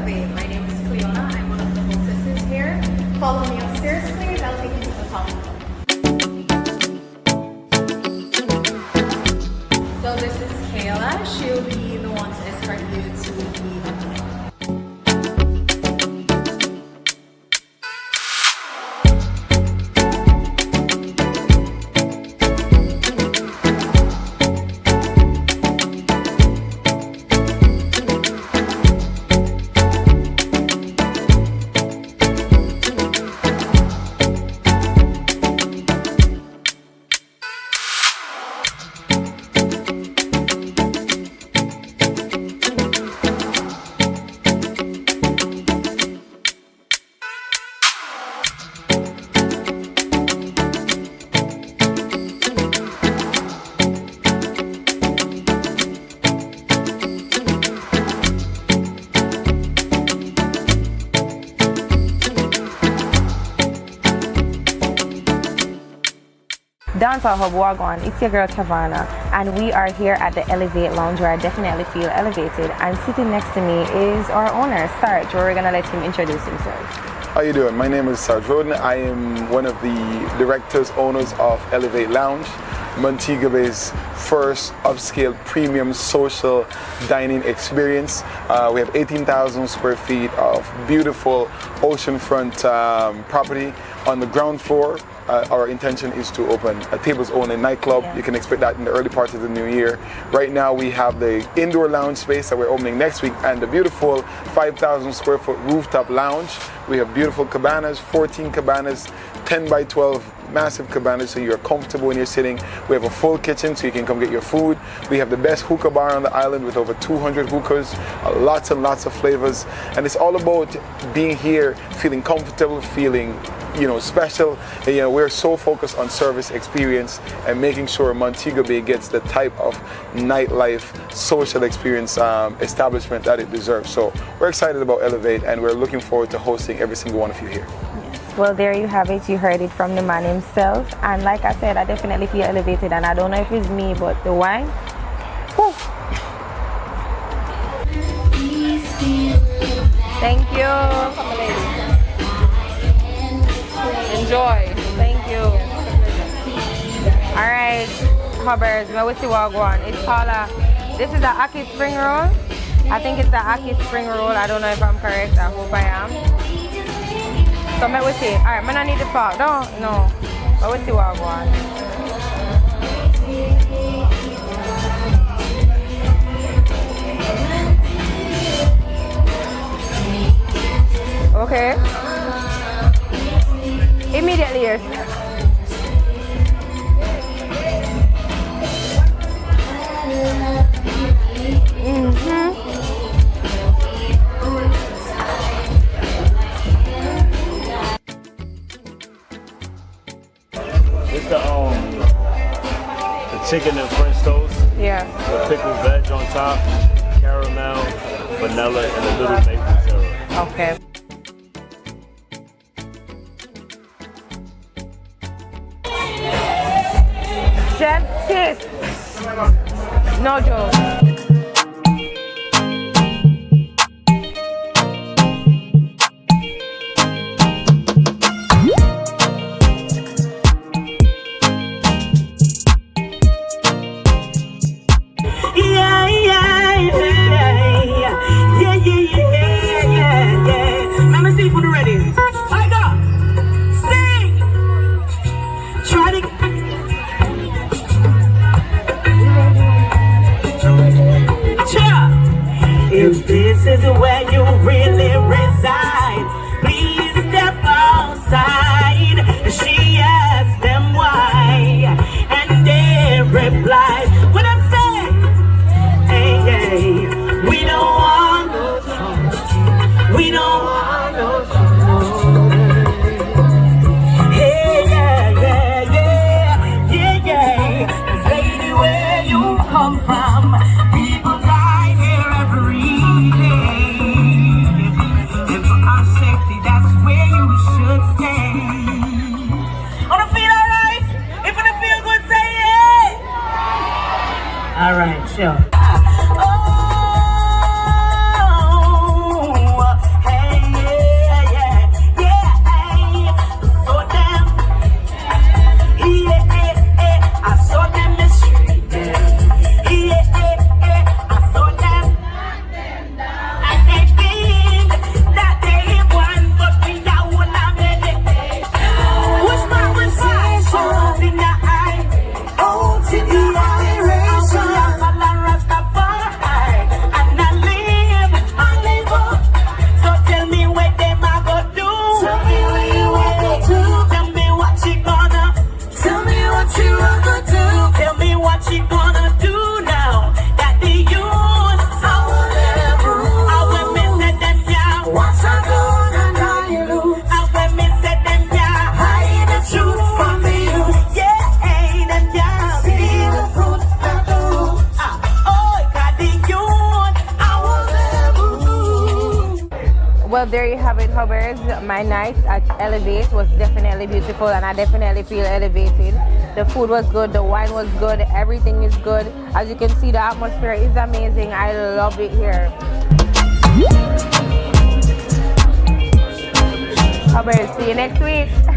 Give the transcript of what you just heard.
Elevate. My name is Kevanna. I'm one of the hostesses here. Follow me upstairs, please. I'll take you to the top floor. So this is Kayla. She'll be the one to escort you to the event. Dancehall Hub Wagwan, it's your girl Kevanna, and we are here at the Elevate Lounge where I definitely feel elevated. And sitting next to me is our owner, Sarge, where we're gonna let him introduce himself. How you doing? My name is Sarge Roden. I am one of the directors, owners of Elevate Lounge, Montego Bay's first upscale premium social dining experience. We have 18,000 square feet of beautiful oceanfront property. On the ground floor, our intention is to open a tables only nightclub. You can expect that in the early part of the new year. Right now we have the indoor lounge space that we're opening next week and the beautiful 5,000 square foot rooftop lounge. We have beautiful cabanas, 14 cabanas, 10 by 12 massive cabanas so you're comfortable when you're sitting. We have a full kitchen so you can come get your food. We have the best hookah bar on the island with over 200 hookahs, lots and lots of flavors. And it's all about being here, feeling comfortable, feeling special. And, we're so focused on service experience and making sure Montego Bay gets the type of nightlife social experience establishment that it deserves. So we're excited about Elevate and we're looking forward to hosting every single one of you here. Well, there you have it. You heard it from the man himself. And like I said, I definitely feel elevated. And I don't know if it's me, but the wine. Whew. Thank you. Enjoy. Thank you. All right, Hubbers, now we see what one. It's called this is the Aki spring roll. I think it's the Aki spring roll. I don't know if I'm correct. I hope I am. So let me see. All right, man, I need the pot. No. Let me see what I want. Okay. Immediately, yes. It's the chicken and French toast. Yeah. With pickled veg on top, caramel, vanilla, and a little maple syrup. Okay. Chef kiss. No joke. If this is where you really reside, please step outside. She asked them why, and they replied, what I'm saying, hey, we don't want no trouble. We don't want no trouble. Hey, yeah. Lady, where you come from, people die here every day. And for our safety, that's where you should stay. Wanna feel alright? If you feel good, say yeah. Alright, sure. Oh, So there you have it, Hubbers. My night at Elevate was definitely beautiful, and I definitely feel elevated. The food was good, the wine was good, everything is good. As you can see, the atmosphere is amazing. I love it here. Hubbers, see you next week.